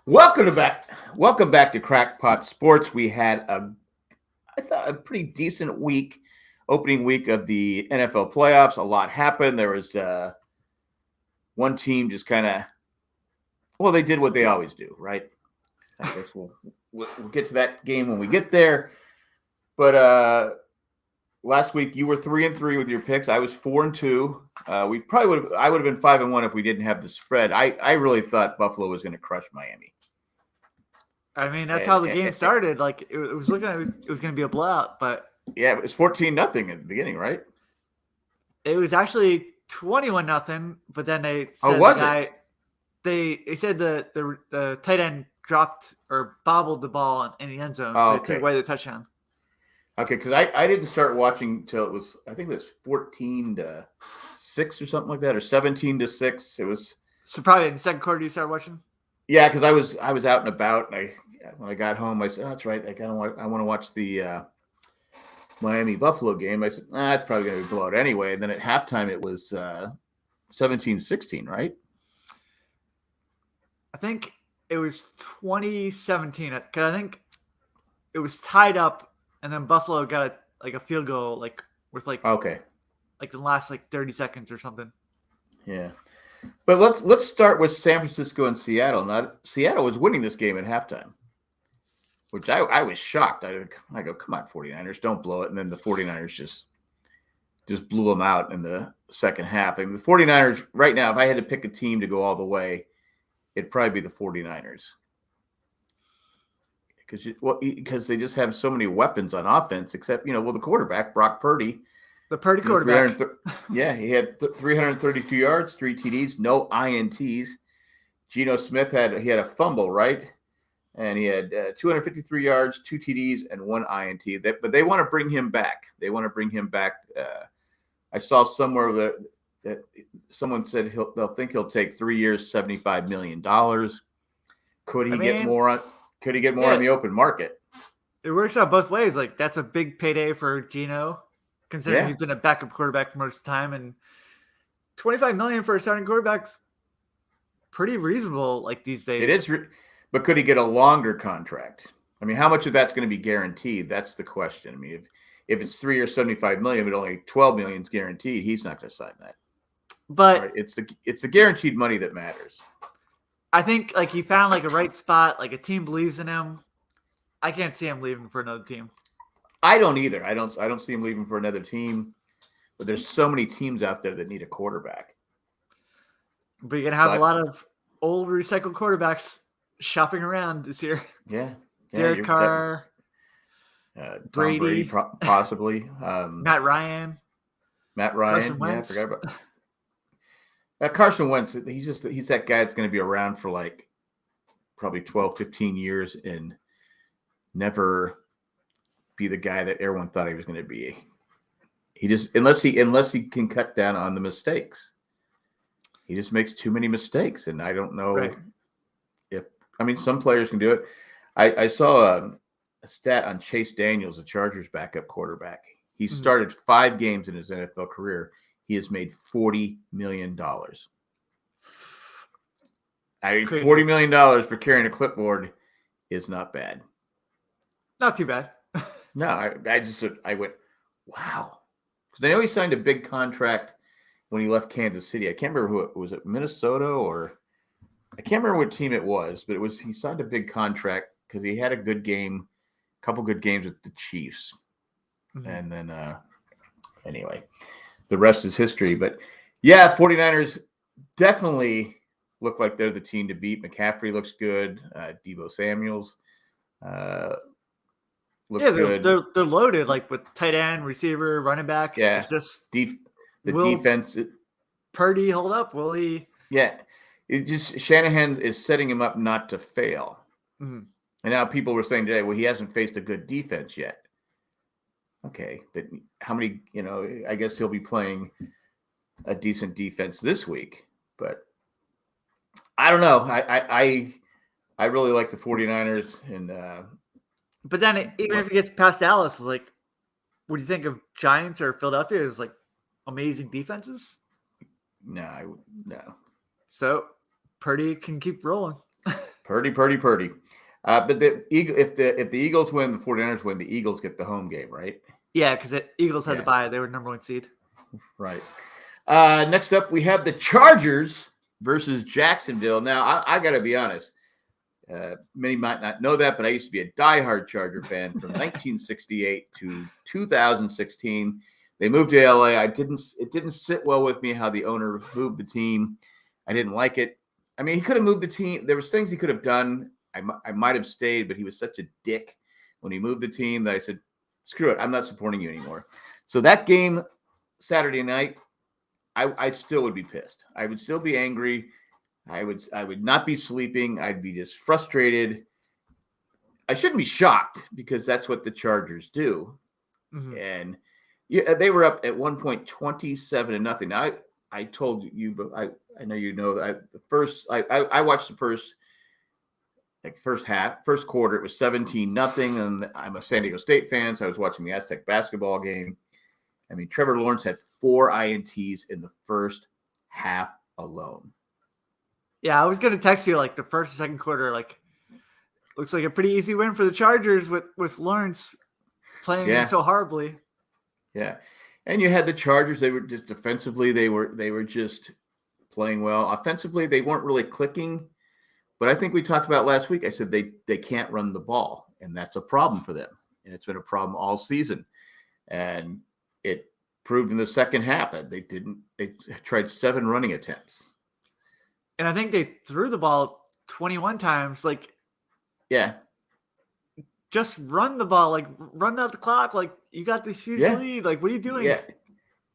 Welcome back to Crackpot Sports. We had I thought, a pretty decent week, opening week of the NFL playoffs. A lot happened. There was one team just kind of, well, they did what they always do, right? I guess we'll get to that game when we get there. But last week you were 3-3 with your picks. I was 4-2. We probably I would have been 5-1 if we didn't have the spread. I really thought Buffalo was going to crush Miami. I mean, that's how the game started. Like it was looking like it was going to be a blowout, but yeah, it was 14-0 at the beginning, right? It was actually 21-0. But then they said they said the tight end dropped or bobbled the ball in the end zone, so they took away the touchdown. Okay, because I didn't start watching till it was, I think it was 14-6 or something like that, or 17-6. It was so probably in the second quarter you started watching. Yeah, because I was out and about, and when I got home, I said, "Oh, that's right. I want to watch the Miami Buffalo game." I said, "It's probably going to be blowout anyway." And then at halftime, it was 17-16, right? I think it was 2017 because I think it was tied up, and then Buffalo got a field goal with the last 30 seconds or something. Yeah. But let's start with San Francisco and Seattle. Now, Seattle was winning this game at halftime, which I was shocked. I go, come on, 49ers, don't blow it. And then the 49ers just blew them out in the second half. And the 49ers, right now, if I had to pick a team to go all the way, it'd probably be the 49ers. Because they just have so many weapons on offense, except, the quarterback, Brock Purdy. The Purdy quarterback. Yeah, he had 332 yards, 3 TDs, no INTs. Geno Smith had a fumble, right? And he had 253 yards, 2 TDs, and 1 INT. But they want to bring him back. I saw somewhere that someone said they'll think he'll take 3 years, $75 million. Could he get more on the open market? It works out both ways. That's a big payday for Geno, considering he's been a backup quarterback for most of the time, and $25 million for a starting quarterback's pretty reasonable. These days, it is. But could he get a longer contract? I mean, how much of that's going to be guaranteed? That's the question. I mean, if it's 3 years, $75 million, but only $12 million is guaranteed, he's not going to sign that. But right? It's the guaranteed money that matters. I think he found a right spot. A team believes in him. I can't see him leaving for another team. I don't either. I don't see him leaving for another team. But there's so many teams out there that need a quarterback. But you're gonna have a lot of old recycled quarterbacks shopping around this year. Yeah. Derek Carr, Brady, possibly. Matt Ryan. Carson Wentz. I forgot about Carson Wentz. He's that guy that's going to be around for probably 12, 15 years and never be the guy that everyone thought he was going to be. He just unless he can cut down on the mistakes. He just makes too many mistakes, and I don't know if some players can do it. I saw a stat on Chase Daniels, a Chargers backup quarterback. He started 5 games in his NFL career. He has made $40 million. $40 million for carrying a clipboard is not bad. Not too bad. No, I went, wow. Because I know he signed a big contract when he left Kansas City. I can't remember who it was. It Minnesota or I can't remember what team it was, but he signed a big contract because he had a couple good games with the Chiefs. Mm-hmm. And then anyway, the rest is history. But yeah, 49ers definitely look like they're the team to beat. McCaffrey looks good. Deebo Samuels looks good. They're loaded with tight end, receiver, running back. Yeah, it's just defense. Purdy hold up? Will he? Yeah, Shanahan is setting him up not to fail. Mm-hmm. And now people were saying today, well, he hasn't faced a good defense yet. Okay, but how many? I guess he'll be playing a decent defense this week. But I don't know. I really like the 49ers and. But then even if he gets past Dallas, what do you think of Giants or Philadelphia as amazing defenses? No. So Purdy can keep rolling. Purdy. But if the Eagles win, the 49ers win, the Eagles get the home game, right? Yeah, because the Eagles had to bye. They were number 1 seed. Right. Next up, we have the Chargers versus Jacksonville. Now, I got to be honest. Many might not know that, but I used to be a diehard Charger fan from 1968 to 2016. They moved to LA. It didn't sit well with me how the owner moved the team. I didn't like it. I mean, he could have moved the team. There was things he could have done. I might have stayed, but he was such a dick when he moved the team that I said, screw it. I'm not supporting you anymore. So that game Saturday night, I still would be pissed. I would still be angry. I would not be sleeping. I'd be just frustrated. I shouldn't be shocked because that's what the Chargers do. Mm-hmm. And they were up at 1 point 27-0. Now I told you, but I know you know that I watched the first quarter. It was 17-0, and I'm a San Diego State fan, so I was watching the Aztec basketball game. I mean, Trevor Lawrence had 4 INTs in the first half alone. Yeah, I was going to text you like the first and second quarter, like looks like a pretty easy win for the Chargers with Lawrence playing so horribly. Yeah. And you had the Chargers, they were just defensively, they were just playing well. Offensively, they weren't really clicking. But I think we talked about last week, I said they can't run the ball, and that's a problem for them. And it's been a problem all season. And it proved in the second half that they tried 7 running attempts. And I think they threw the ball 21 times. Like, yeah, just run the ball. Like, run out the clock. Like, you got this huge lead. Like, what are you doing? Yeah,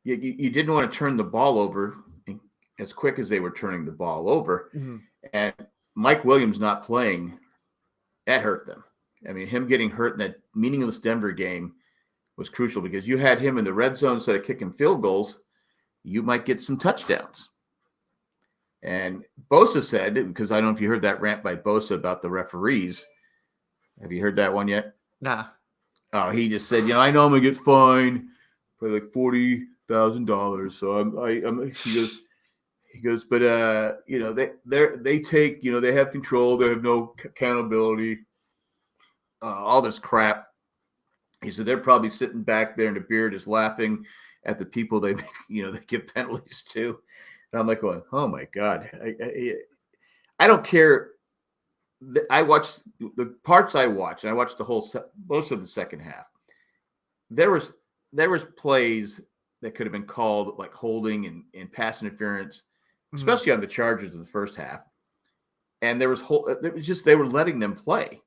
you didn't want to turn the ball over as quick as they were turning the ball over. Mm-hmm. And Mike Williams not playing, that hurt them. I mean, him getting hurt in that meaningless Denver game was crucial because you had him in the red zone instead of kicking field goals, you might get some touchdowns. And Bosa said, because I don't know if you heard that rant by Bosa about the referees. Have you heard that one yet? Nah. Oh, he just said, I know I'm gonna get fined for like $40,000. So he goes, but they take, they have control, they have no accountability, all this crap. He said they're probably sitting back there in the beer just laughing at the people they give penalties to. And I'm like going, oh my God. I don't care. I watched the parts I watched, and I watched most of the second half. There was plays that could have been called like holding and pass interference, especially on the Chargers in the first half. And they were letting them play.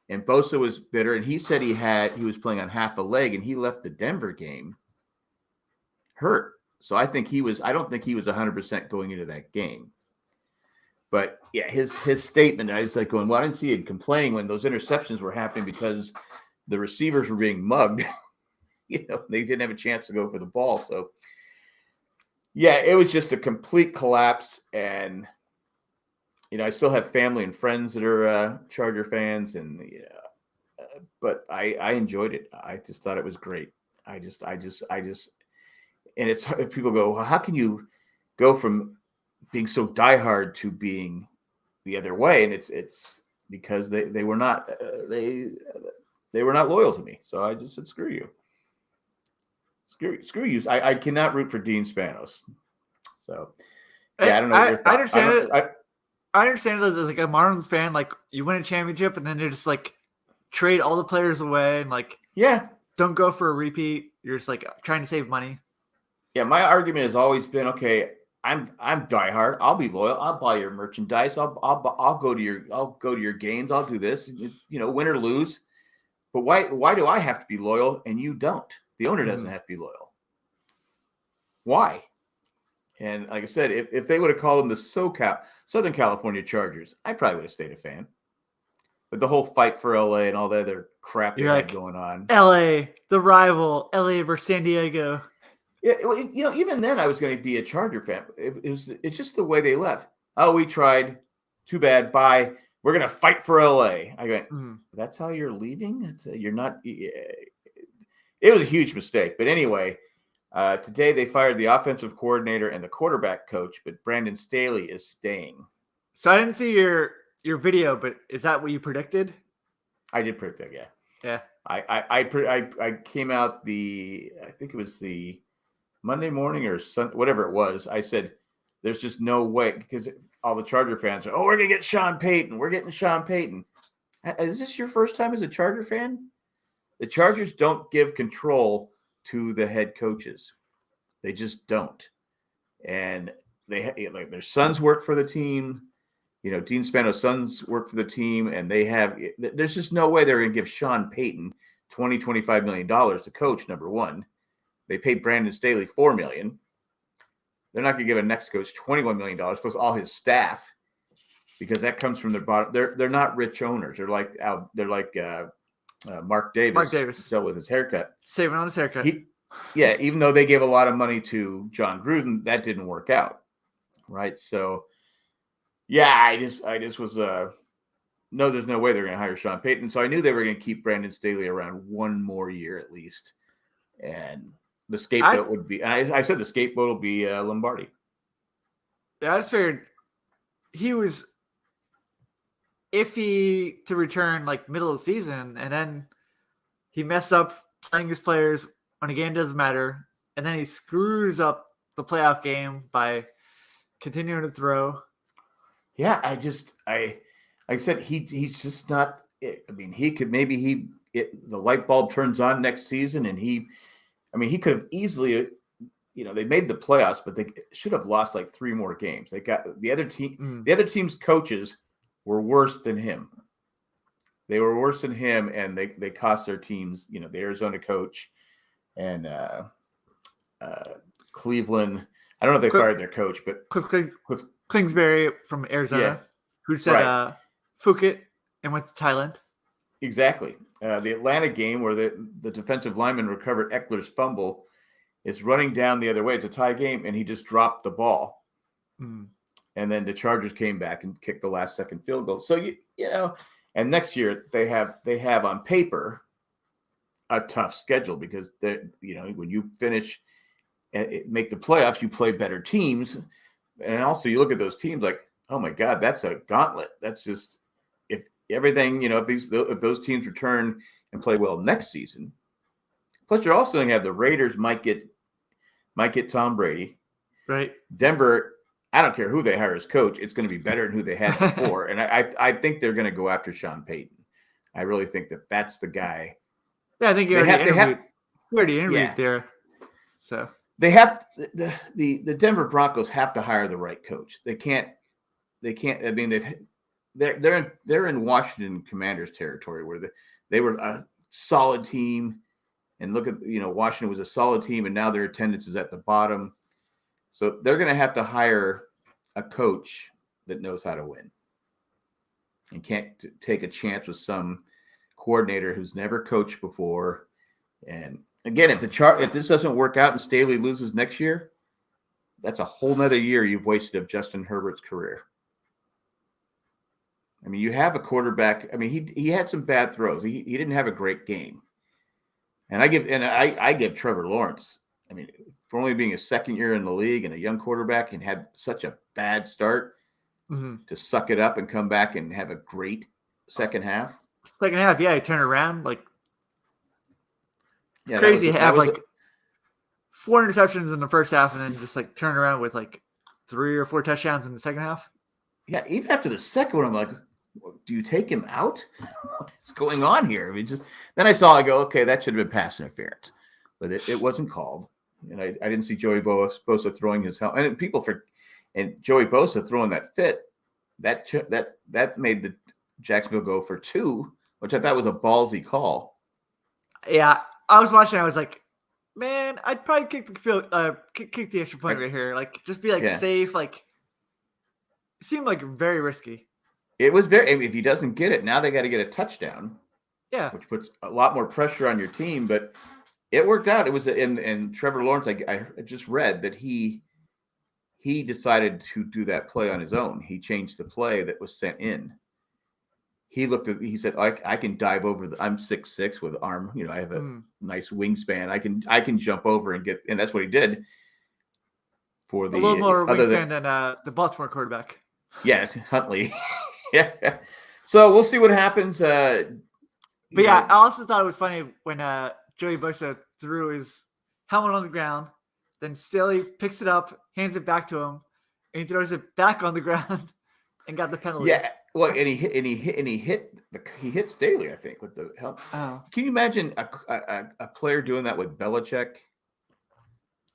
And Bosa was bitter, and he said he was playing on half a leg, and he left the Denver game hurt. So I don't think he was 100% going into that game. But yeah, his statement, I was like going, well, I didn't see him complaining when those interceptions were happening because the receivers were being mugged. They didn't have a chance to go for the ball. So yeah, it was just a complete collapse. And I still have family and friends that are Charger fans, and but I enjoyed it. I just thought it was great. I just, and it's, if people go, well, how can you go from being so diehard to being the other way? And it's because they were not they were not loyal to me. So I just said, screw you. Screw you. I cannot root for Dean Spanos. So yeah, I don't know. I understand it. I understand it as like a Marlins fan. Like, you win a championship and then you're just like trade all the players away and like don't go for a repeat. You're just like trying to save money. Yeah, my argument has always been, okay, I'm diehard. I'll be loyal. I'll buy your merchandise. I'll go to your games. I'll do this. Win or lose. But why do I have to be loyal and you don't? The owner doesn't have to be loyal. Why? And like I said, if they would have called them the Southern California Chargers, I probably would have stayed a fan. But the whole fight for LA and all the other crap they had going on. LA, the rival, LA versus San Diego. Yeah, even then I was going to be a Charger fan. It's just the way they left. Oh, we tried. Too bad. Bye. We're going to fight for LA. I went, that's how you're leaving? You're not. It was a huge mistake. But anyway, today they fired the offensive coordinator and the quarterback coach, but Brandon Staley is staying. So I didn't see your your video, but is that what you predicted? I did predict that, yeah. Yeah. I came out I think it was the Monday morning or whatever it was. I said, there's just no way, because all the Charger fans are, we're going to get Sean Payton. We're getting Sean Payton. Is this your first time as a Charger fan? The Chargers don't give control to the head coaches. They just don't. And they like their sons work for the team. Dean Spano's sons work for the team, and there's just no way they're going to give Sean Payton $25 million to coach, number one. They paid Brandon Staley $4 million. They're not going to give a next coach $21 million plus all his staff, because that comes from their bottom. They're not rich owners. They're like Mark Davis. Mark Davis. So with his haircut. Saving on his haircut. Even though they gave a lot of money to John Gruden, that didn't work out. Right. So, yeah, I just was no, there's no way they're going to hire Sean Payton. So I knew they were going to keep Brandon Staley around one more year at least. And the scapegoat would be, and I said the scapegoat will be Lombardi. Yeah, I just figured he was iffy to return like middle of the season, and then he messed up playing his players when a game doesn't matter, and then he screws up the playoff game by continuing to throw. Yeah, I said he's just not. I mean, he could the light bulb turns on next season, and he could have easily. They made the playoffs, but they should have lost like 3 more games. They got the other team. The other team's coaches were worse than him. They were worse than him, and they cost their teams. The Arizona coach and Cleveland. I don't know if they fired their coach, but Cliff Kingsbury from Arizona, who said Phuket and went to Thailand. Exactly. The Atlanta game where the defensive lineman recovered Eckler's fumble is running down the other way. It's a tie game, and he just dropped the ball. Mm. And then the Chargers came back and kicked the last second field goal. So and next year they have on paper a tough schedule, because when you finish and make the playoffs, you play better teams, and also you look at those teams like, oh my God, that's a gauntlet. That's just if everything if those teams return and play well next season. Plus, you're also going to have the Raiders might get Tom Brady, right? Denver. I don't care who they hire as coach. It's going to be better than who they had before. And I think they're going to go after Sean Payton. I really think that's the guy. Yeah, I think you already interviewed there. So they have the Denver Broncos have to hire the right coach. They can't. I mean, they're in Washington Commanders territory, where they were a solid team, and look at Washington was a solid team, and now their attendance is at the bottom. So they're going to have to hire a coach that knows how to win and can't take a chance with some coordinator who's never coached before. And again, if this doesn't work out and Staley loses next year, that's a whole nother year you've wasted of Justin Herbert's career. I mean, you have a quarterback. I mean, he had some bad throws. He didn't have a great game. And I give Trevor Lawrence, I mean, for only being a second year in the league and a young quarterback and had such a bad start, to suck it up and come back and have a great second half. Second half, he turned around crazy. Have 4 interceptions in the first half, and then just turn around with 3 or 4 touchdowns in the second half. Yeah, even after the second one, I'm like, do you take him out? What's going on here? I mean, then I go, okay, that should have been pass interference, but it wasn't called. And I didn't see Joey Bosa throwing his helmet. And Joey Bosa throwing that fit, that made the Jacksonville go for 2, which I thought was a ballsy call. Yeah, I was watching. I was like, man, I'd probably kick the extra point right here. Just be safe. It seemed very risky. It was if he doesn't get it, now they got to get a touchdown. Yeah, which puts a lot more pressure on your team, but it worked out. It was and Trevor Lawrence. I just read that he decided to do that play on his own. He changed the play that was sent in. He said, I can dive over I'm 6'6" with arm. I have a nice wingspan. I can jump over and get, and that's what he did. For a little more wingspan than the Baltimore quarterback. Yes, Huntley. Yeah. So we'll see what happens. But yeah, I also thought it was funny when Joey Bosa threw his helmet on the ground, then Staley picks it up, hands it back to him, and he throws it back on the ground and got the penalty. Yeah, well, and he hit Staley, I think, with the helmet. Oh. Can you imagine a player doing that with Belichick,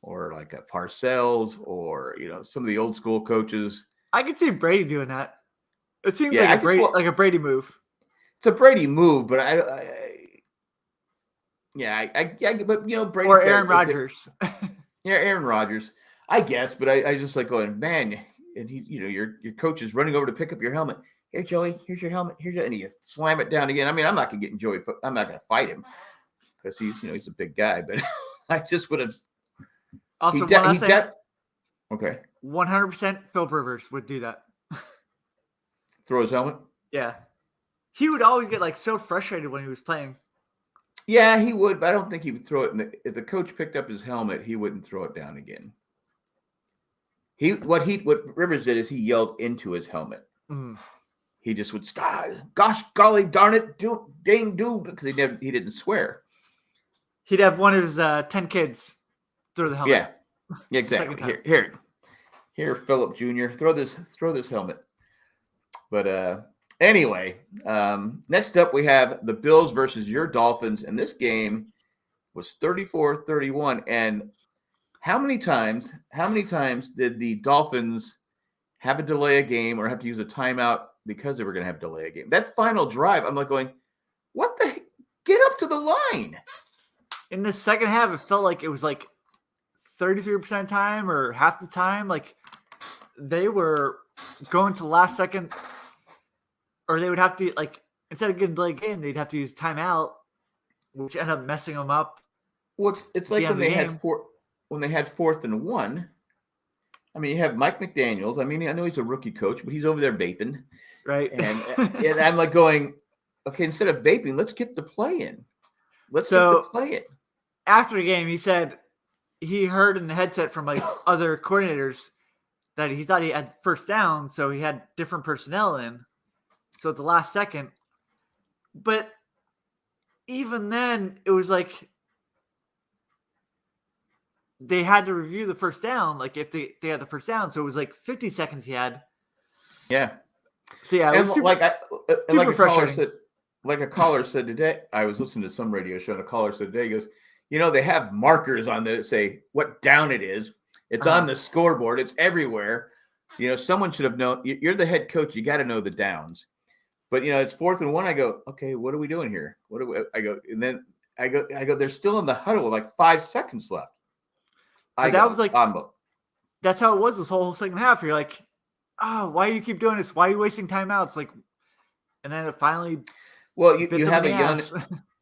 or like a Parcells, or some of the old school coaches? I could see Brady doing that. It seems like a Brady move. It's a Brady move, but but Brady or Aaron Rodgers. Yeah, Aaron Rodgers, I guess. But I just like going, man, and he, your coach is running over to pick up your helmet. Here, Joey, here's your helmet. And you slam it down again. I mean, I'm not gonna get in Joey. I'm not gonna fight him because he's a big guy. But I just would have. Also, okay. 100% Philip Rivers would do that. Throw his helmet? Yeah. He would always get so frustrated when he was playing. Yeah, he would, but I don't think he would throw it. If the coach picked up his helmet, he wouldn't throw it down again. What Rivers did is he yelled into his helmet. Mm. He just would, gosh, golly, darn it, do, because he didn't swear. He'd have one of his 10 kids throw the helmet. Yeah, exactly. Here, Philip Jr., throw this helmet. But anyway, next up we have the Bills versus your Dolphins, and this game was 34-31. And how many times did the Dolphins have to delay a game or have to use a timeout because they were going to have to delay a game? That final drive, I'm like going, what the heck? Get up to the line. In the second half, it felt like it was 33% of time or half the time. They were going to the last second, or they would have to, instead of getting delayed game, they'd have to use timeout, which ended up messing them up. Well, it's like when they had 4th and 1. I mean, you have Mike McDaniels. I mean, I know he's a rookie coach, but he's over there vaping. Right. And I'm like going, okay, instead of vaping, let's get the play in. Let's get the play in. After the game, he said he heard in the headset from other coordinators that he thought he had first down, so he had different personnel in. So at the last second. But even then, it was they had to review the first down, if they had the first down. So it was 50 seconds he had. Yeah. So yeah, it was super frustrating. Like a caller said today, I was listening to some radio show, and a caller said today, he goes, they have markers on there that say what down it is. It's on the scoreboard. It's everywhere. Someone should have known. You're the head coach. You got to know the downs. But it's 4th and 1. I go, okay, what are we doing here? I go, they're still in the huddle with 5 seconds left. That's how it was this whole second half. You're like, oh, why do you keep doing this? Why are you wasting timeouts? And then it finally. Well, you have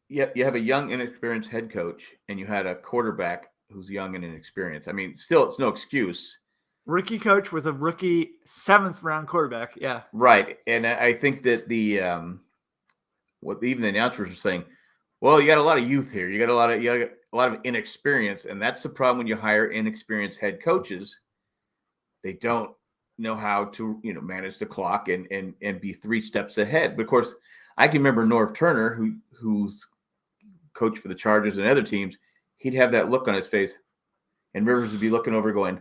you have a young, inexperienced head coach, and you had a quarterback who's young and inexperienced. I mean, still, it's no excuse. Rookie coach with a rookie 7th round quarterback. Yeah. Right. And I think that what even the announcers were saying, well, you got a lot of youth here. You got a lot of inexperience. And that's the problem when you hire inexperienced head coaches. They don't know how to, manage the clock and be 3 steps ahead. But of course, I can remember Norv Turner, who's coached for the Chargers and other teams. He'd have that look on his face, and Rivers would be looking over going,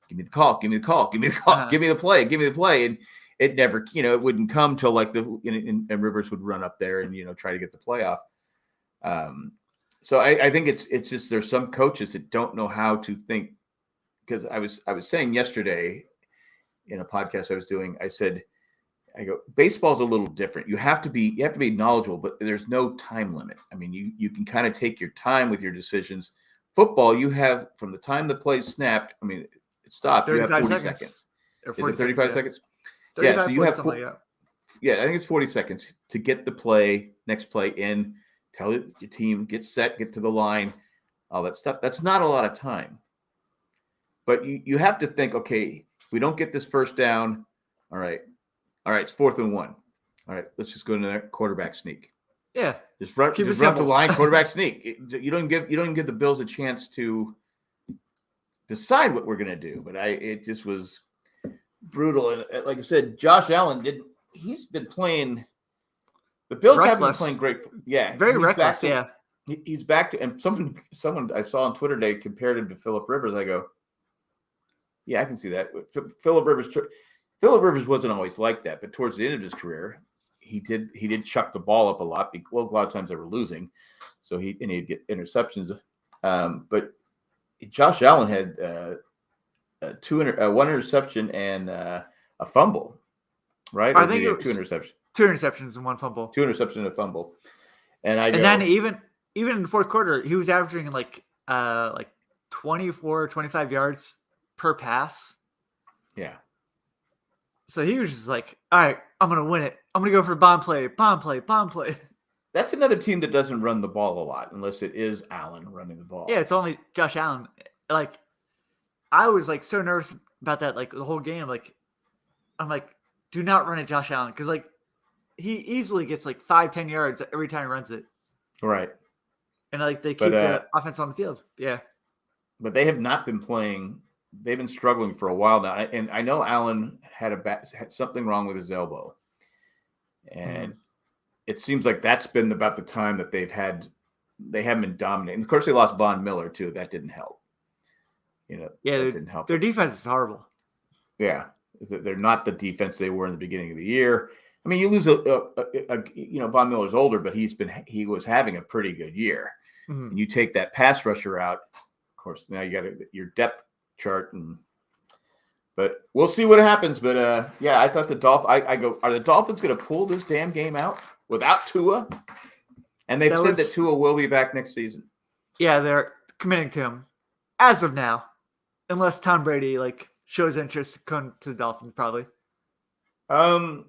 give me the call, give me the call, give me the call, give me the play. And it never, it wouldn't come till and Rivers would run up there and, try to get the play off. So I think it's just, there's some coaches that don't know how to think, because I was saying yesterday in a podcast I was doing, I go, baseball's a little different. You have to be knowledgeable, but there's no time limit. I mean, you can kind of take your time with your decisions. Football, you have from the time the play snapped, I mean, it stopped, you have 40 seconds. Is it 35 seconds? Yeah, so you have I think it's 40 seconds to get the next play in, tell your team, get set, get to the line, all that stuff. That's not a lot of time. But you have to think, okay, if we don't get this first down, all right, it's 4th and 1. All right, let's just go to the quarterback sneak. Yeah. Just run the line, quarterback sneak. You don't even give the Bills a chance to decide what we're going to do. But it just was brutal. And like I said, Josh Allen he's been playing. The Bills reckless. haven't been playing great. Yeah, very reckless. He's back to, and someone I saw on Twitter today compared him to Phillip Rivers. I go, yeah, I can see that. Phillip Rivers wasn't always like that, but towards the end of his career, he did chuck the ball up a lot. Well, a lot of times they were losing, so he'd get interceptions. But Josh Allen had one interception and a fumble, right? I think it was 2 interceptions. 2 interceptions and 1 fumble. 2 interceptions and a fumble. And then even in the fourth quarter, he was averaging like 24, 25 yards per pass. Yeah. So he was just like, all right, I'm going to win it. I'm going to go for bomb play. That's another team that doesn't run the ball a lot unless it is Allen running the ball. Yeah, it's only Josh Allen. Like, I was like so nervous about that, like the whole game. Like, I'm like, do not run at Josh Allen because like he easily gets like 5-10 yards every time he runs it. Right. And like they keep the offense on the field. Yeah. But they have not been playing. They've been struggling for a while now, and I know Allen had something wrong with his elbow, and it seems like that's been about the time that they haven't been dominating. Of course, they lost Von Miller too. That didn't help. Yeah, that didn't help. Their defense is horrible. Yeah, they're not the defense they were in the beginning of the year. I mean, you lose Von Miller's older, but he was having a pretty good year. Mm-hmm. And you take that pass rusher out, of course. Now you got your depth chart, but we'll see what happens. But I thought the Dolphins. Are the Dolphins going to pull this damn game out without Tua? And they've said that Tua will be back next season. Yeah, they're committing to him as of now, unless Tom Brady like shows interest to come to the Dolphins, probably. Tom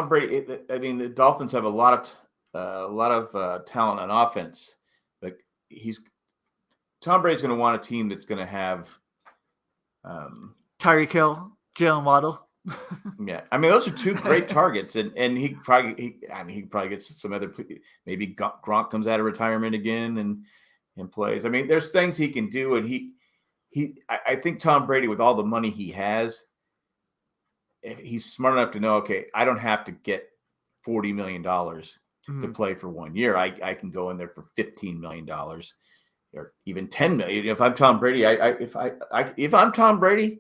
Brady. I mean, the Dolphins have a lot of talent on offense. Like Tom Brady's going to want a team that's going to have Tyreek Hill, Jalen Waddle. Yeah, I mean those are 2 great targets, and he probably gets some other. Maybe Gronk comes out of retirement again and plays. I mean, there's things he can do, and I think Tom Brady, with all the money he has, he's smart enough to know, okay, I don't have to get $40 million to play for 1 year. I can go in there for $15 million or even $10 million. If I'm Tom Brady, if I'm Tom Brady,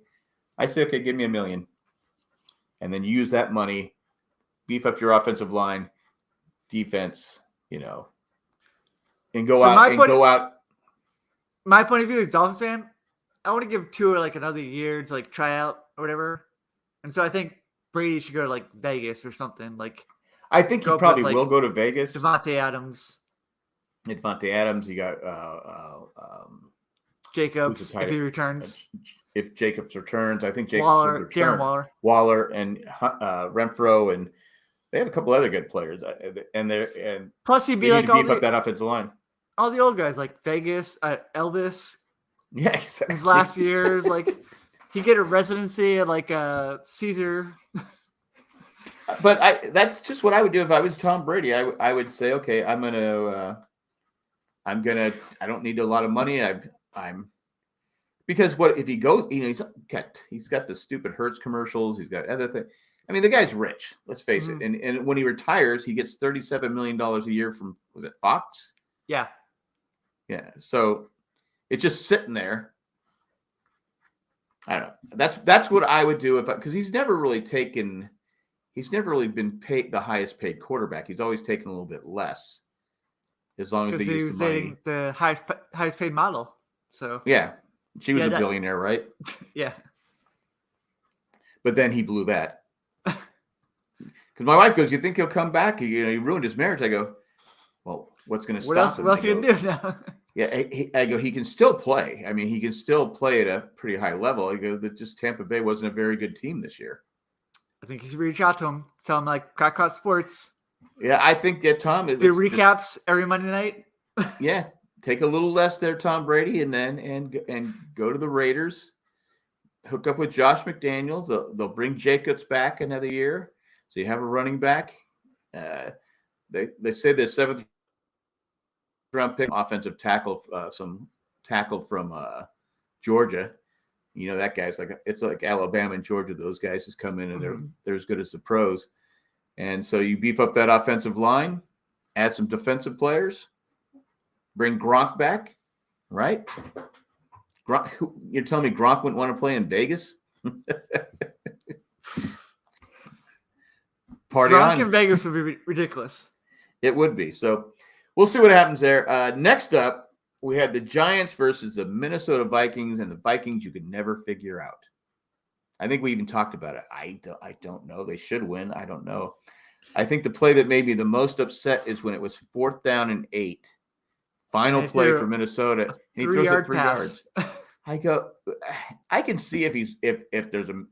I say, okay, give me $1 million. And then use that money, beef up your offensive line, defense, and go out. My point of view as Dolphins fan, I want to give Tua like another year to like try out or whatever. And so I think Brady should go to like Vegas or something. Like, I think he probably will go to Vegas. Davante Adams. You got Jacobs if he returns. If Jacobs returns, I think Jacobs will return. Darren Waller and Renfro, and they have a couple other good players. And plus he'd be like beef up that offensive line. All the old guys like Vegas, Elvis. Yeah, exactly. His last years, like he get a residency at like Caesar. But that's just what I would do if I was Tom Brady. I would say, okay, I don't need a lot of money. Because what if he goes? He's got the stupid Hertz commercials. He's got other things. I mean, the guy's rich. Let's face it. And when he retires, he gets $37 million a year from, was it Fox? Yeah. Yeah. So it's just sitting there. I don't know. That's what I would do because he's never really been paid the highest paid quarterback. He's always taken a little bit less, as long as they use the money. The highest paid model. So yeah, she was a billionaire, right? Yeah. But then he blew that. Because my wife goes, "You think he'll come back? He ruined his marriage." I go, "Well, what's going to stop him?" What else are you going to do now? Yeah, I go, he can still play. I mean, he can still play at a pretty high level. I go, that just Tampa Bay wasn't a very good team this year. I think you should reach out to him. Tell him like Crackpot Sports. Yeah, I think that Tom is do recaps every Monday night. Yeah, take a little less there, Tom Brady, and then go to the Raiders. Hook up with Josh McDaniels. They'll bring Jacobs back another year, so you have a running back. They say the 7th round pick, offensive tackle, some tackle from Georgia. That guy's it's like Alabama and Georgia. Those guys just come in and they're as good as the pros. And so you beef up that offensive line, add some defensive players, bring Gronk back, right? You're telling me Gronk wouldn't want to play in Vegas? Party Gronk on. In Vegas would be ridiculous. It would be. So we'll see what happens there. Next up, we had the Giants versus the Minnesota Vikings, and the Vikings you could never figure out. I think we even talked about it. I don't know. They should win. I don't know. I think the play that made me the most upset is when it was 4th down and 8. Final play for Minnesota. He throws it 3 yards. I go. I can see if there's a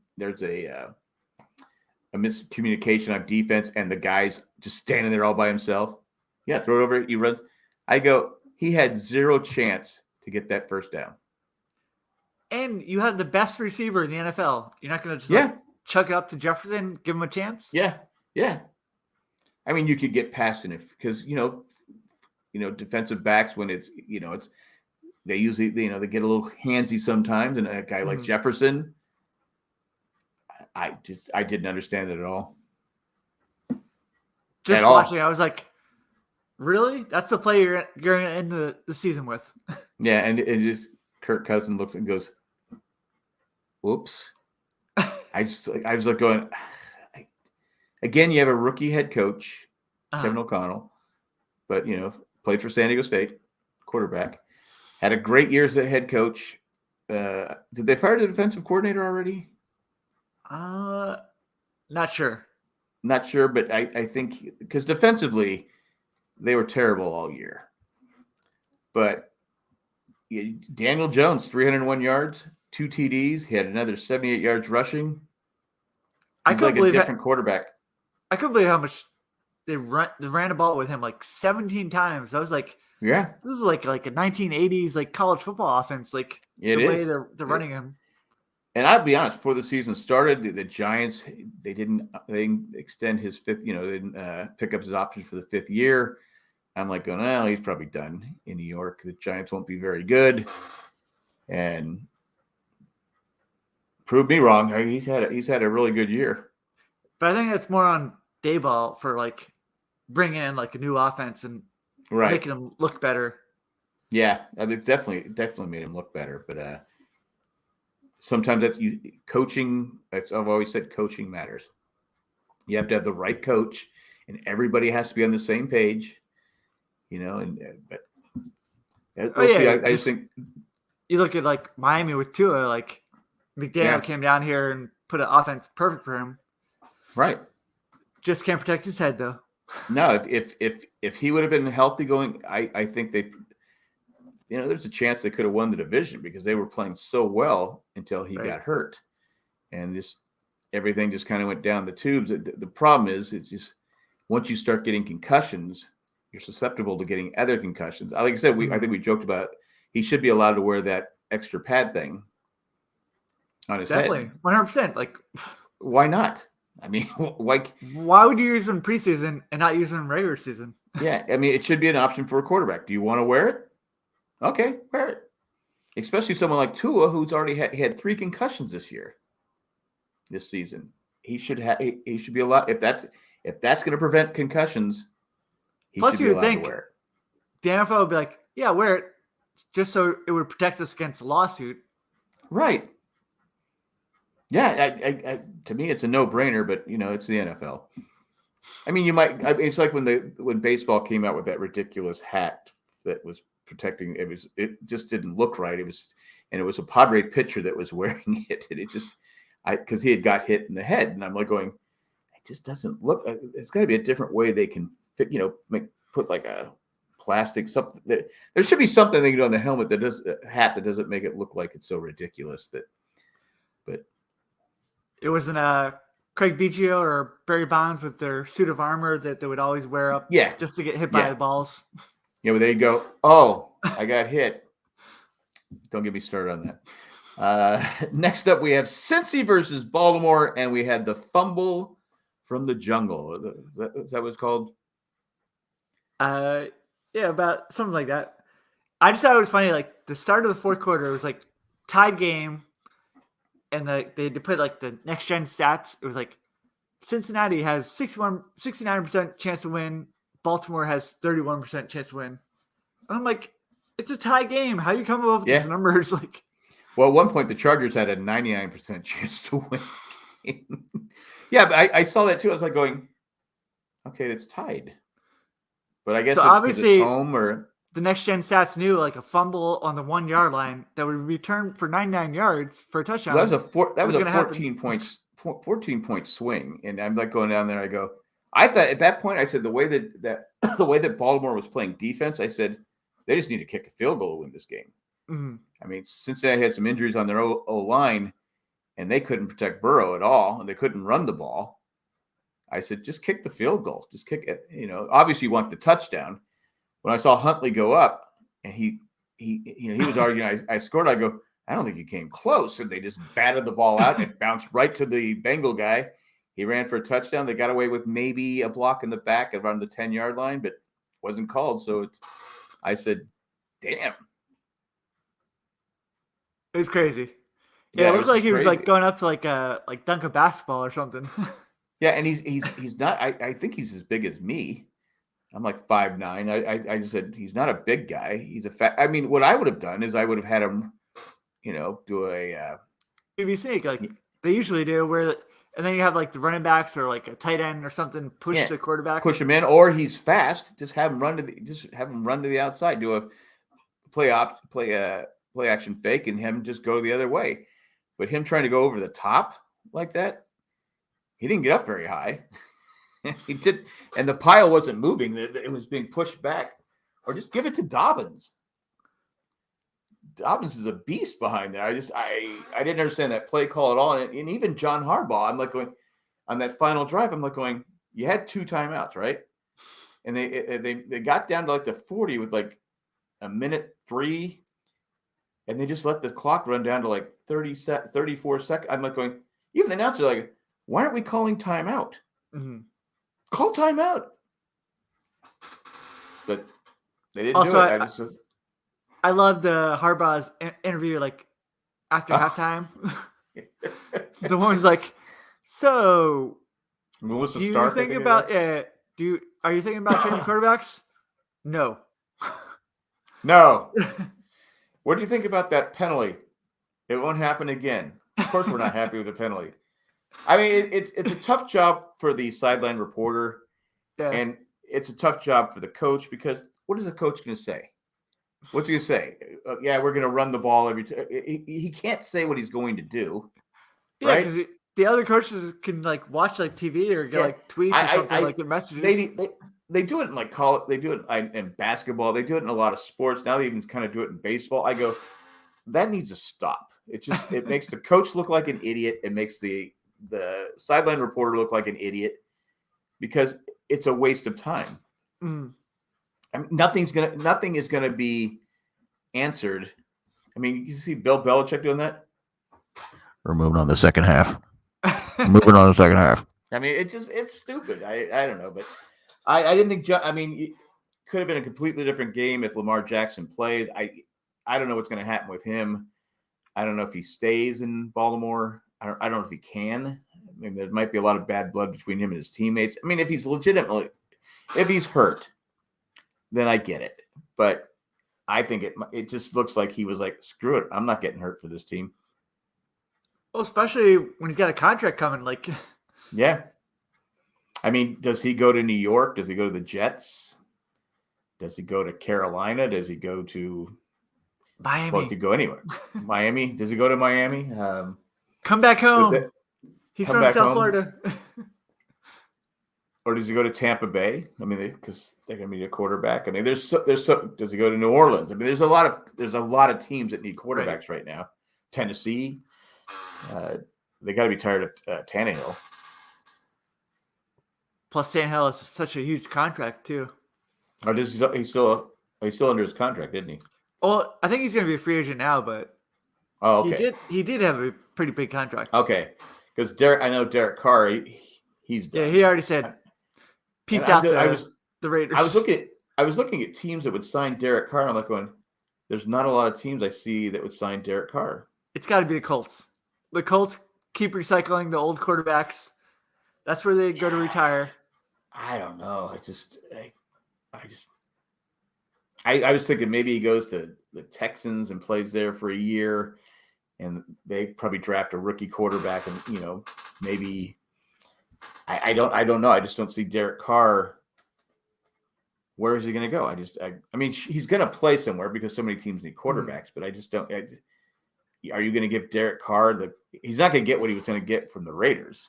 miscommunication on defense and the guy's just standing there all by himself. Yeah, throw it over. He runs. I go. He had 0 chance to get that first down. And you have the best receiver in the NFL. You're not going to just chuck it up to Jefferson, give him a chance? Yeah. I mean, you could get past it because defensive backs when it's they usually they get a little handsy sometimes, and a guy like Jefferson, I didn't understand it at all. Just watching, I was like, really? That's the play you're going to end the season with? Yeah, and just Kirk Cousins looks and goes, "Whoops!" I was like going. Again, you have a rookie head coach, Kevin O'Connell, but played for San Diego State, quarterback. Had a great year as a head coach. Did they fire the defensive coordinator already? Not sure. Not sure, but I think because defensively they were terrible all year. But Daniel Jones, 301 yards, 2 TDs. He had another 78 yards rushing. He's like a different quarterback. I couldn't believe how much they ran the ball with him like 17 times. I was like, yeah, this is like a 1980s like college football offense. Like the way they're running him. And I'll be honest, before the season started, the Giants they didn't extend his 5th. They didn't pick up his options for the 5th year. I'm like going, oh, he's probably done in New York. The Giants won't be very good, and proved me wrong. He's had a really good year. But I think that's more on Daboll for like bringing in like a new offense and making him look better. Yeah, I mean, definitely made him look better. But sometimes coaching. I've always said coaching matters. You have to have the right coach, and everybody has to be on the same page. But we'll see. I just think you look at like Miami with Tua. Like McDaniel came down here and put an offense perfect for him. Right. Just can't protect his head though. No, if he would have been healthy going, I think there's a chance they could have won the division because they were playing so well until he got hurt, and just everything just kind of went down the tubes. The problem is, it's just once you start getting concussions, you're susceptible to getting other concussions. Like I said, I think we joked about it. He should be allowed to wear that extra pad thing on his head. Definitely, 100%. Like, why not? I mean, why would you use them preseason and not use them regular season? Yeah, I mean, it should be an option for a quarterback. Do you want to wear it? Okay, wear it. Especially someone like Tua, who's already had 3 concussions this season. He should be allowed. If that's going to prevent concussions, he should be allowed to wear it. The NFL would be like, yeah, wear it, just so it would protect us against a lawsuit. Right. Yeah, to me, it's a no-brainer, but it's the NFL. I mean, it's like when baseball came out with that ridiculous hat that was protecting. It just didn't look right. It was a Padre pitcher that was wearing it, and because he had got hit in the head, and I'm like going, it just doesn't look. It's got to be a different way they can fit. Put like a plastic something. There should be something they can do on the helmet hat that doesn't make it look like it's so ridiculous that. But it wasn't Craig Biggio or Barry Bonds with their suit of armor that they would always wear up, just to get hit by the balls. Yeah, where they go, oh, I got hit. Don't get me started on that. Next up, we have Cincy versus Baltimore, and we had the fumble from the jungle. Is that what it's called? Yeah, about something like that. I just thought it was funny. Like the start of the 4th quarter, it was like tied game, and they put like the next gen stats. It was like Cincinnati has 69% chance to win. Baltimore has 31% chance to win. And I'm like, it's a tie game. How you come up with these numbers? Like, well, at one point the Chargers had a 99% chance to win. Yeah, but I saw that too. I was like going, okay, that's tied. But I guess so, it's obviously it's home or the next gen stats knew like a fumble on the 1 yard line that would return for 99 yards for a touchdown. Well, that was a 14 point swing, and I'm like going down there. I go, I thought at that point I said the way that Baltimore was playing defense, I said they just need to kick a field goal to win this game. Mm-hmm. I mean, Cincinnati had some injuries on their O line, and they couldn't protect Burrow at all, and they couldn't run the ball. I said, just kick the field goal. Just kick it. Obviously you want the touchdown. When I saw Huntley go up and he was arguing, I scored. I go, I don't think he came close. And they just batted the ball out and it bounced right to the Bengal guy. He ran for a touchdown. They got away with maybe a block in the back around the 10-yard line, but wasn't called. So I said, damn. It was crazy. Yeah, it looked like he was like going up to like dunk a basketball or something. Yeah, and he's not. I think he's as big as me. I'm like 5'9". I just said he's not a big guy. He's a fat. I mean, what I would have done is I would have had him, do a BBC like they usually do, and then you have like the running backs or like a tight end or something push the quarterback, push him in, or he's fast. Just have him run to the outside. Do a play action fake and have him just go the other way. But him trying to go over the top like that, he didn't get up very high. He did, and the pile wasn't moving. It was being pushed back. Or just give it to Dobbins. Dobbins is a beast behind there. I didn't understand that play call at all. And even John Harbaugh, I'm like going, on that final drive, I'm like going, you had 2 timeouts, right? And they got down to like the 40 with like a minute 3, and they just let the clock run down to like 34 seconds. I'm like going, even the announcer like, why aren't we calling timeout? Mm-hmm. Call timeout. But they didn't do it. I loved Harbaugh's interview like after halftime. The one's like, so Melissa do you Stark, think about are you thinking about changing quarterbacks? No. No. What do you think about that penalty? It won't happen again. Of course we're not happy with the penalty. I mean, it's a tough job for the sideline reporter, and it's a tough job for the coach because what is the coach going to say? What's he going to say? Yeah, we're going to run the ball every time. He can't say what he's going to do. Yeah, right? Because the other coaches can like watch like TV or get like tweets or something like their messages. They do it in like college. They do it in basketball. They do it in a lot of sports. Now they even kind of do it in baseball. I go, that needs to stop. It makes the coach look like an idiot. It makes the sideline reporter look like an idiot because it's a waste of time. Mm. I mean, nothing is gonna be answered. I mean, you see Bill Belichick doing that. We're moving on to the second half. Moving on to the second half. I mean, it's stupid. I don't know, but I didn't think. I mean, it could have been a completely different game if Lamar Jackson plays. I don't know what's going to happen with him. I don't know if he stays in Baltimore. I don't know if he can. I mean, there might be a lot of bad blood between him and his teammates. I mean, if he's hurt, then I get it. But I think it just looks like he was like, screw it. I'm not getting hurt for this team. Well, especially when he's got a contract coming. Like, yeah. I mean, does he go to New York? Does he go to the Jets? Does he go to Carolina? Does he go to Miami? Well, he could go anywhere. Miami? Does he go to Miami? Come back home. He's from South Florida. Or does he go to Tampa Bay? I mean, because they're going to need a quarterback. I mean, does he go to New Orleans? I mean, there's a lot of teams that need quarterbacks right now. Tennessee, they got to be tired of Tannehill. Plus, Tannehill is such a huge contract too. Or he's still under his contract, isn't he? Well, I think he's going to be a free agent now, but okay. He did have a pretty big contract. Okay, because I know Derek Carr, he's done. Yeah, he already said peace out to the Raiders. I was looking at teams that would sign Derek Carr. And I'm like going, there's not a lot of teams I see that would sign Derek Carr. It's got to be the Colts. The Colts keep recycling the old quarterbacks. That's where they go to retire. I don't know. I was thinking maybe he goes to the Texans and plays there for a year, and they probably draft a rookie quarterback, and maybe I don't know. I just don't see Derek Carr. Where is he going to go? I mean, he's going to play somewhere because so many teams need quarterbacks, but I just don't. Are you going to give Derek Carr he's not going to get what he was going to get from the Raiders.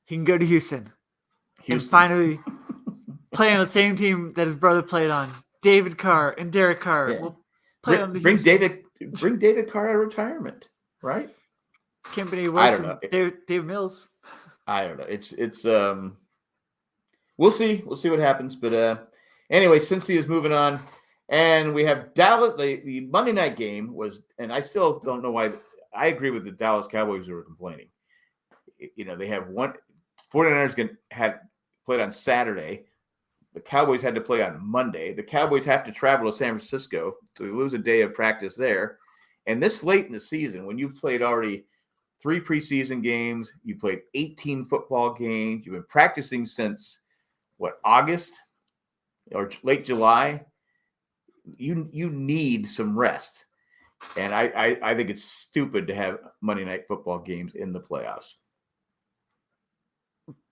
He can go to Houston. And finally play on the same team that his brother played on. David Carr and Derek Carr will play on the Houston. Bring David Carr out of retirement, right? Company Wilson, Dave Mills. I don't know. It's we'll see. We'll see what happens. But anyway, Cincy is moving on. And we have Dallas. The Monday night game was, and I still don't know why. I agree with the Dallas Cowboys who were complaining. They have 49ers had played on Saturday. The Cowboys had to play on Monday. The Cowboys have to travel to San Francisco, so they lose a day of practice there. And this late in the season, when you've played already 3 preseason games, you played 18 football games, you've been practicing since August or late July. You need some rest. And I think it's stupid to have Monday night football games in the playoffs.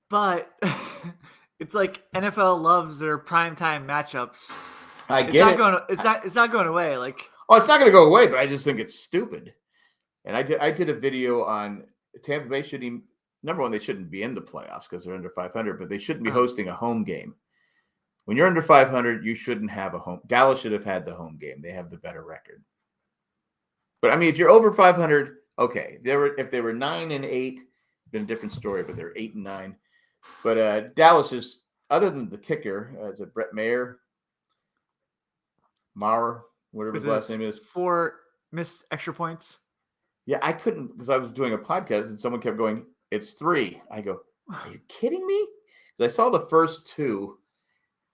But it's like NFL loves their primetime matchups. I get it. It's not going away. Like, it's not going to go away, but I just think it's stupid. And I did a video on Tampa Bay shouldn't. Number one, they shouldn't be in the playoffs because they're under 500, but they shouldn't be hosting a home game. When you're under 500, you shouldn't have a home. Dallas should have had the home game. They have the better record. But I mean, if you're over 500, okay. If they were 9-8, it's been a different story. But they're 8-9. But Dallas is, other than the kicker, is it Brett Maher, whatever his last name is, 4 missed extra points. Yeah, I couldn't because I was doing a podcast and someone kept going, "It's 3." I go, "Are you kidding me?" Because I saw the first 2.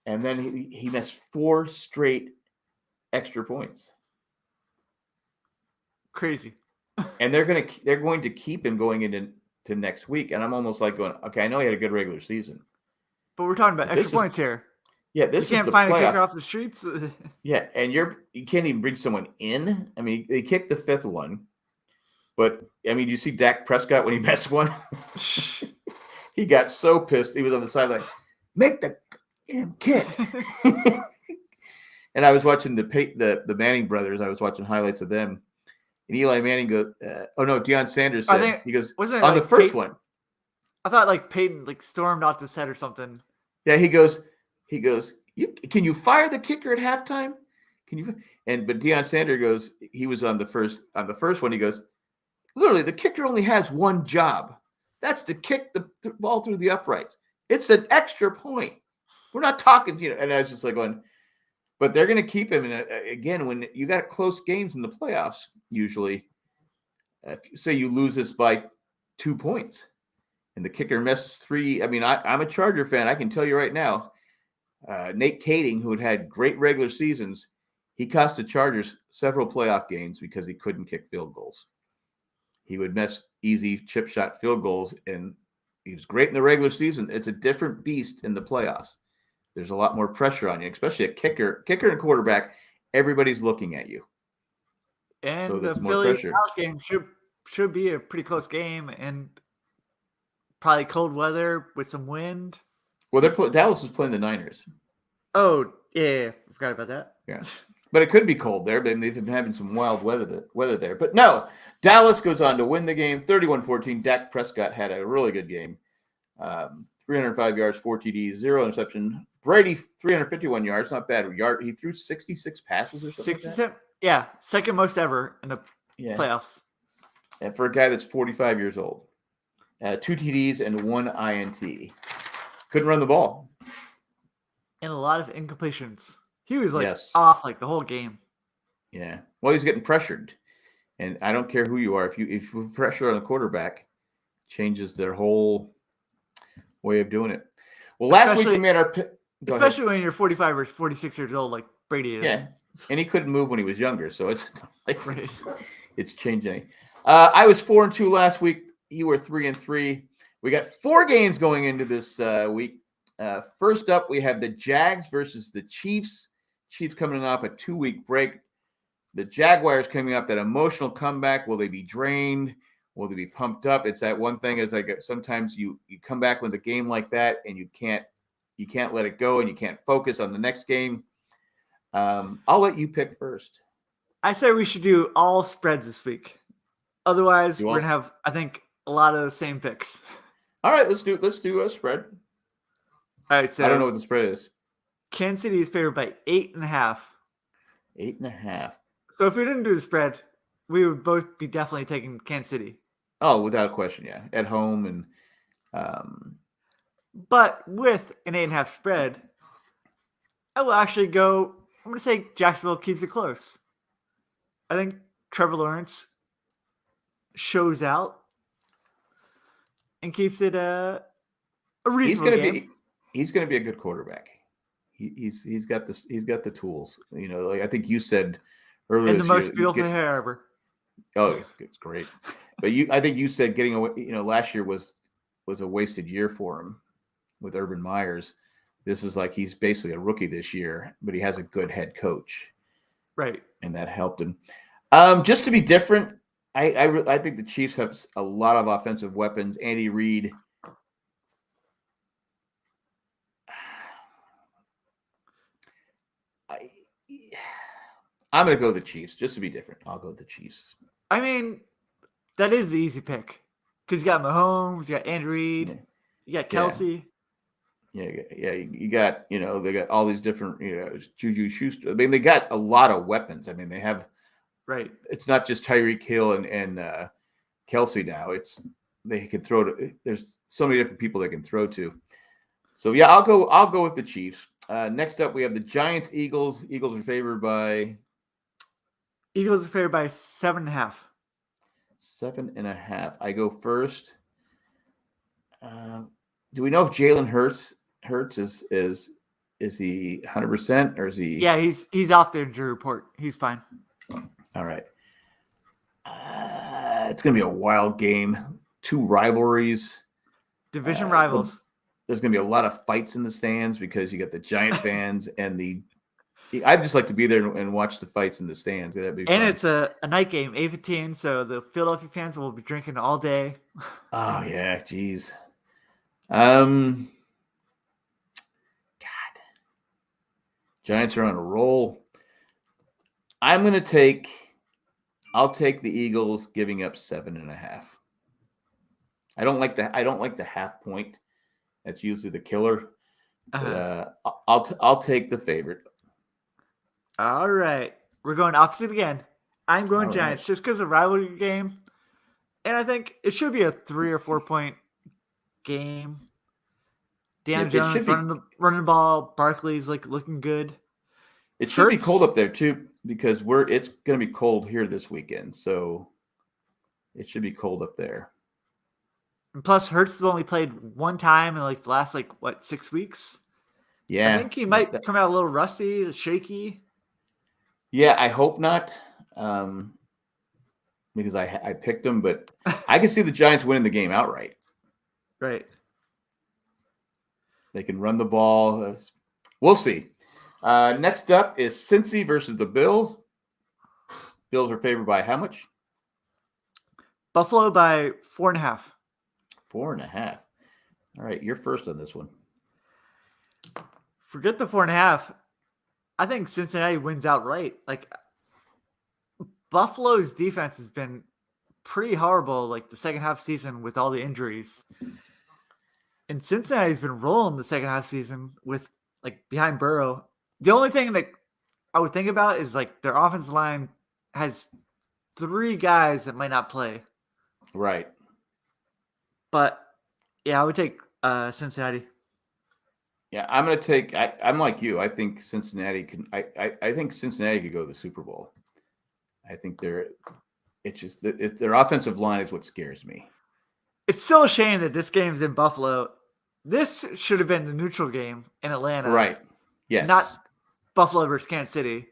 And then he missed 4 straight extra points. Crazy. And they're going to keep him going into next week. And I'm almost like going, okay, I know he had a good regular season, but we're talking about extra points here. Yeah, this you can't find a kicker off the streets. Yeah, and you can't even bring someone in. I mean, they kicked the 5th one, but I mean, do you see Dak Prescott when he missed one? He got so pissed. He was on the sideline. Make the kid. And I was watching the Manning brothers. I was watching highlights of them, and Eli Manning goes, Deion Sanders said, he goes, on the first one. I thought Peyton stormed off the set or something. Yeah, he goes, can you fire the kicker at halftime? But Deion Sanders goes, he was on the first one. He goes, literally, the kicker only has one job. That's to kick the ball through the uprights. It's an extra point. We're not talking, and I was just like going, but they're going to keep him. And again, when you got close games in the playoffs, usually, if you say you lose this by 2 points and the kicker misses 3, I mean, I'm a Charger fan. I can tell you right now, Nate Kading, who had great regular seasons, he cost the Chargers several playoff games because he couldn't kick field goals. He would miss easy chip shot field goals, and he was great in the regular season. It's a different beast in the playoffs. There's a lot more pressure on you, especially a kicker and quarterback. Everybody's looking at you. And so the Philly-Dallas game should be a pretty close game, and probably cold weather with some wind. Well, Dallas is playing the Niners. Oh, yeah. I forgot about that. Yeah. But it could be cold there. They've been having some wild weather there. But no, Dallas goes on to win the game 31-14. Dak Prescott had a really good game. 305 yards, 4 TDs, 0 interception. Brady, 351 yards, not bad. He threw 66 passes or something 67, like that. Yeah, second most ever in the playoffs. And for a guy that's 45 years old. 2 TDs and 1 INT. Couldn't run the ball. And a lot of incompletions. He was off the whole game. Yeah. Well, he's getting pressured. And I don't care who you are. If you put pressure on the quarterback, changes their whole way of doing it. Well, last week we made our especially when you're 45 or 46 years old, like Brady is. Yeah, and he couldn't move when he was younger, so it's changing. I was 4-2 last week. You were 3-3. We got 4 games going into this week. First up, we have the Jags versus the Chiefs. Chiefs coming off a 2-week break. The Jaguars coming off that emotional comeback. Will they be drained? Will they be pumped up? It's that one thing is like sometimes you come back with a game like that and you can't let it go and you can't focus on the next game. I'll let you pick first. I say we should do all spreads this week. Otherwise, we're gonna have, I think, a lot of the same picks. All right, let's do a spread. All right, so I don't know what the spread is. Kansas City is favored by 8.5. 8.5. So if we didn't do the spread, we would both be definitely taking Kansas City. Oh, without question, yeah. At home and but with an 8.5 spread, I will actually go. I'm going to say Jacksonville keeps it close. I think Trevor Lawrence shows out and keeps it a reasonable game. He's going to be a good quarterback. He's got this. He's got the tools. You know, like I think you said earlier. And the most beautiful hair ever. Oh, it's great. But I think you said getting away. You know, last year was a wasted year for him with Urban Myers. This is like he's basically a rookie this year, but he has a good head coach, right? And that helped him. Just to be different, I think the Chiefs have a lot of offensive weapons. Andy Reid. I'm going to go with the Chiefs just to be different. I'll go with the Chiefs. I mean, that is the easy pick because you got Mahomes, you got Andy Reid, you got Kelsey. Yeah, you got, they got all these different, Juju Schuster. I mean, they got a lot of weapons. I mean, they have, right. It's not just Tyreek Hill and Kelsey now. They can throw to, there's so many different people they can throw to. So yeah, I'll go with the Chiefs. Next up, we have the Giants, Eagles. Eagles are favored by 7.5. 7.5. I go first. Do we know if Jalen Hurts is he 100% or is he? Yeah, he's off the injury report. He's fine. All right. It's gonna be a wild game. 2 rivalries. Division rivals. There's gonna be a lot of fights in the stands because you got the Giant fans and the. I'd just like to be there and watch the fights in the stands. That'd be fun. And it's a night game, 8:15, so the Philadelphia fans will be drinking all day. Oh yeah, geez. God, Giants are on a roll. I'll take the Eagles giving up 7.5. I don't like the half point. That's usually the killer. But I'll take the favorite. All right. We're going opposite again. I'm going Giants just because of rivalry game. And I think it should be a 3 or 4 point game. Dan Jones running the ball. Barkley's looking good. It should be cold up there too because it's going to be cold here this weekend. So it should be cold up there. And plus, Hurts has only played one time in the last 6 weeks. Yeah, I think he might come out a little rusty, shaky. Yeah, I hope not, because I picked him, but I can see the Giants winning the game outright. Right. They can run the ball. We'll see. Next up is Cincy versus the Bills. Bills are favored by how much? Buffalo by 4.5. 4.5. All right, you're first on this one. Forget the 4.5. I think Cincinnati wins outright. Buffalo's defense has been pretty horrible, the second half season with all the injuries. And Cincinnati's been rolling the second half season with behind Burrow. The only thing that I would think about is their offensive line has 3 guys that might not play. Right. But yeah, I would take Cincinnati. Yeah, I'm going to take. I'm like you. I think Cincinnati can. I think Cincinnati could go to the Super Bowl. I think their offensive line is what scares me. It's still a shame that this game's in Buffalo. This should have been the neutral game in Atlanta, right? Yes, not Buffalo versus Kansas City.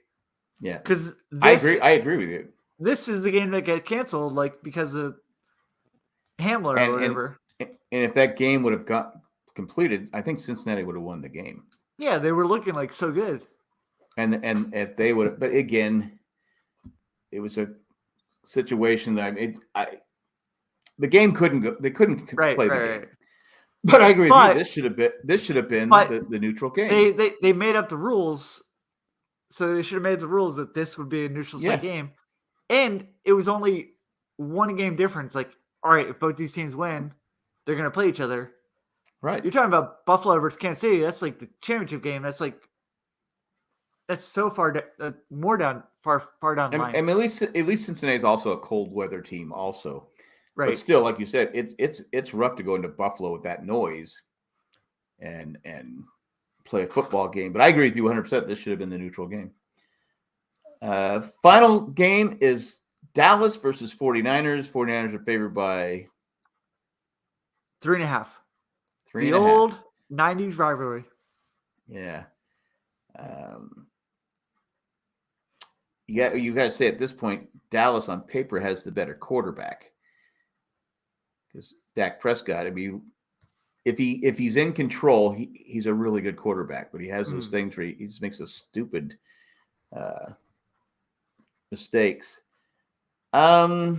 Yeah, because I agree. I agree with you. This is the game that got canceled, because of Hamler or whatever. And if that game would have got completed, I think Cincinnati would have won the game. Yeah, they were looking like so good. And if they would, but again, it was a situation that the game couldn't go. They couldn't play the game. Right. But I agree with you. This should have been the neutral game. They made up the rules, so they should have made the rules that this would be a neutral site game, and it was only one game difference. Like, all right, if both these teams win, they're going to play each other. Right. You're talking about Buffalo versus Kansas City. That's like the championship game. That's so far far down the line. And at least Cincinnati's also a cold weather team, also. Right. But still, like you said, it's rough to go into Buffalo with that noise and play a football game. But I agree with you 100%. This should have been the neutral game. Final game is Dallas versus 49ers. 49ers are favored by 3.5. The old 90s rivalry. Yeah. You got to say at this point, Dallas on paper has the better quarterback. Because Dak Prescott, I mean, if he's in control, he's a really good quarterback. But he has those things where he just makes those stupid mistakes. I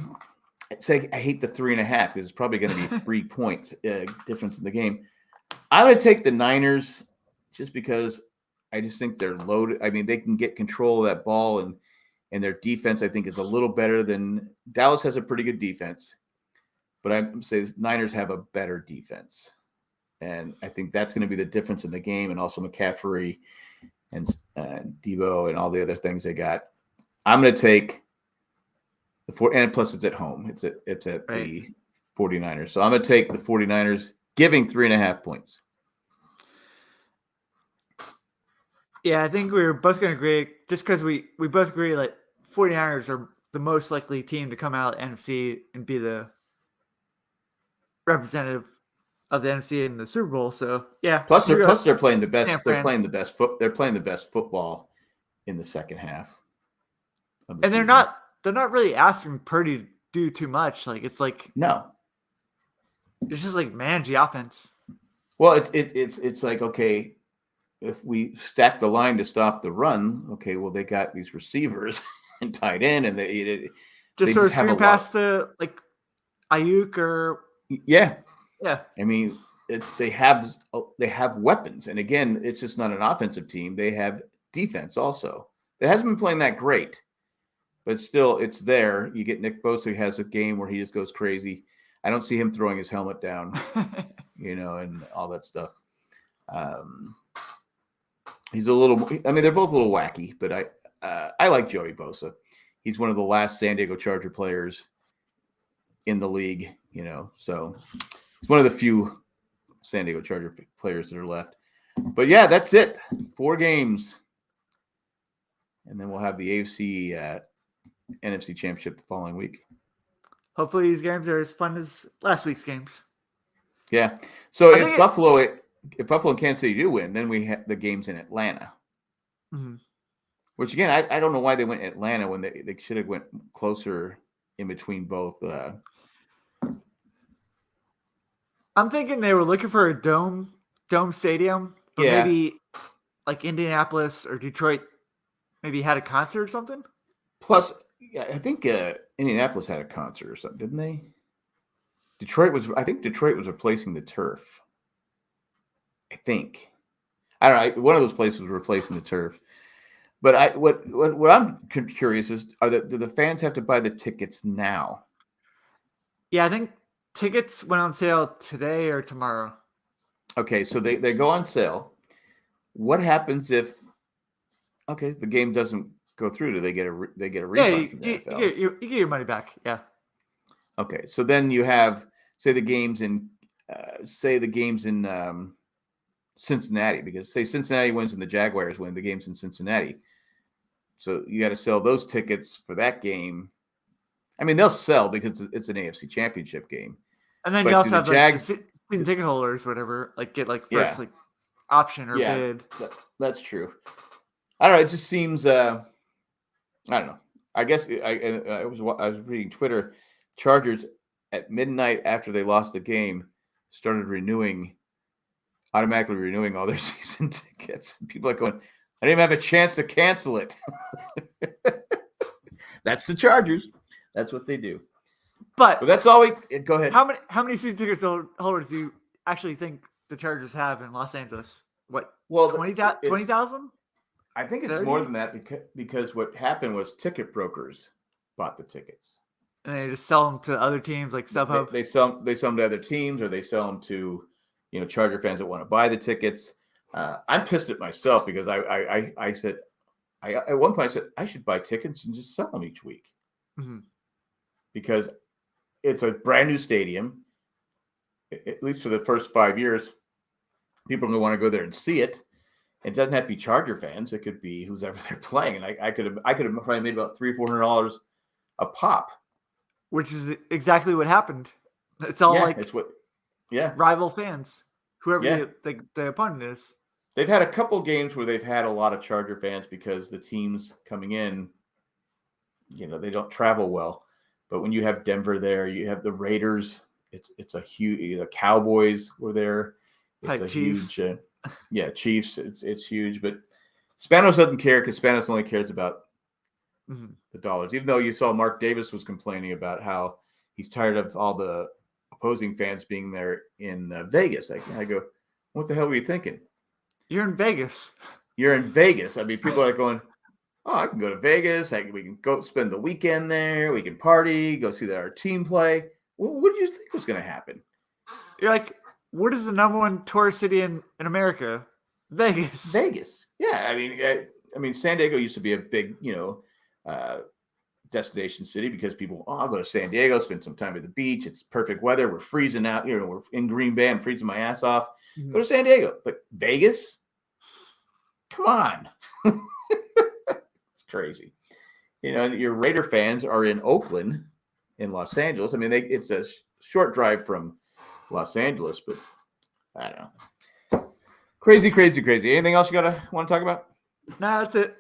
hate the 3.5 because it's probably going to be 3 points difference in the game. I'm going to take the Niners just because I just think they're loaded. I mean, they can get control of that ball, and their defense, I think, is a little better than Dallas has a pretty good defense. But I'm saying Niners have a better defense. And I think that's going to be the difference in the game. And also McCaffrey and Debo and all the other things they got. I'm going to take and plus it's at home. It's at the 49ers. So I'm going to take the 49ers, giving 3.5 points. Yeah, I think we were both going to agree, just because we both agree like 49ers are the most likely team to come out NFC and be the representative of the NFC in the Super Bowl. So yeah. Plus they're playing the best. They're playing the best They're playing the best football in the second half. Of the season. They're not really asking Purdy to do too much. Like it's like no. It's just like manage the offense. Well, it's like, okay, if we stack the line to stop the run, okay, well they got these receivers and tight end, and they sort of screen past the like Ayuk or yeah. I mean, they have weapons, and again, it's just not an offensive team. They have defense also. It hasn't been playing that great, but still, it's there. You get Nick Bosa has a game where he just goes crazy. I don't see him throwing his helmet down, and all that stuff. He's a little. I mean, they're both a little wacky, but I like Joey Bosa. He's one of the last San Diego Charger players in the league, so it's one of the few San Diego Charger players that are left. But yeah, that's it. 4 games. And then we'll have the AFC NFC Championship the following week. Hopefully these games are as fun as last week's games. Yeah. So if Buffalo and Kansas City do win, then we have the games in Atlanta. Mm-hmm. Which again, I don't know why they went Atlanta when they should have went closer in between both. I'm thinking they were looking for a dome stadium, but maybe like Indianapolis or Detroit maybe had a concert or something. Plus, I think Indianapolis had a concert or something, didn't they? Detroit was replacing the turf. I think. I don't know. One of those places was replacing the turf. But what I'm curious is, do the fans have to buy the tickets now? Yeah, I think tickets went on sale today or tomorrow. Okay, so they go on sale. What happens if the game doesn't go through? Do they get a refund from the NFL? You get your money back. Yeah. Okay, so then you have the games in Cincinnati, because say Cincinnati wins and the Jaguars win, the game's in Cincinnati. So you got to sell those tickets for that game. I mean, they'll sell because it's an AFC Championship game. And then you also have the season ticket holders, whatever, like get like first like option or bid. That's true. I don't know. It just seems. I don't know. I guess I was reading Twitter. Chargers at midnight after they lost the game, started automatically renewing all their season tickets. People are going, I didn't even have a chance to cancel it. That's the Chargers. That's what they do. But that's all go ahead. How many season ticket holders do you actually think the Chargers have in Los Angeles? What? Well, 20,000? I think it's 30? More than that because what happened was ticket brokers bought the tickets. And they just sell them to other teams like StubHub. They sell them to other teams, or they sell them to Charger fans that want to buy the tickets. I'm pissed at myself because I said at one point I said I should buy tickets and just sell them each week because it's a brand new stadium. At least for the first 5 years, people are going to want to go there and see it. It doesn't have to be Charger fans. It could be who's ever they're playing. And I could have probably made about $300-400 a pop, which is exactly what happened. It's all rival fans, whoever the opponent is. They've had a couple games where they've had a lot of Charger fans because the teams coming in, they don't travel well. But when you have Denver there, you have the Raiders. It's a huge. The Cowboys were there. It's a Chiefs. Huge. Chiefs. It's huge. But Spanos doesn't care because Spanos only cares about the dollars. Even though you saw Mark Davis was complaining about how he's tired of all the opposing fans being there in Vegas. I go, what the hell were you thinking? You're in Vegas. You're in Vegas. I mean, people are going, oh, I can go to Vegas. We can go spend the weekend there. We can party, go see our team play. What did you think was going to happen? You're like, what is the number one tourist city in America? Vegas. Vegas. Yeah. I mean, San Diego used to be a big, destination city because people, I'll go to San Diego, spend some time at the beach. It's perfect weather. We're freezing out. We're in Green Bay. I'm freezing my ass off. Go to San Diego. But Vegas? Come on. It's crazy. Your Raider fans are in Oakland, in Los Angeles. I mean, it's a short drive from Los Angeles, but I don't know. Crazy. Anything else you want to talk about? No, that's it.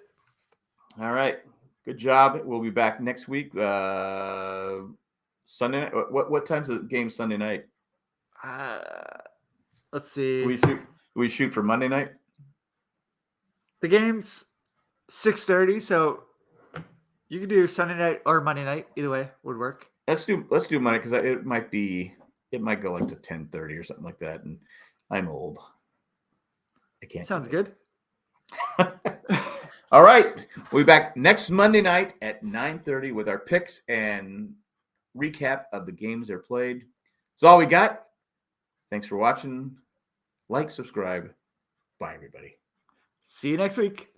All right. Good job. We'll be back next week. Sunday night. What time's the game Sunday night? Let's see. Do we shoot for Monday night? The game's 6:30, so you could do Sunday night or Monday night. Either way would work. Let's do Monday because it might go like to 10:30 or something like that, and I'm old. I can't. Sounds good. All right, we'll be back next Monday night at 9:30 with our picks and recap of the games that are played. That's all we got. Thanks for watching. Like, subscribe. Bye, everybody. See you next week.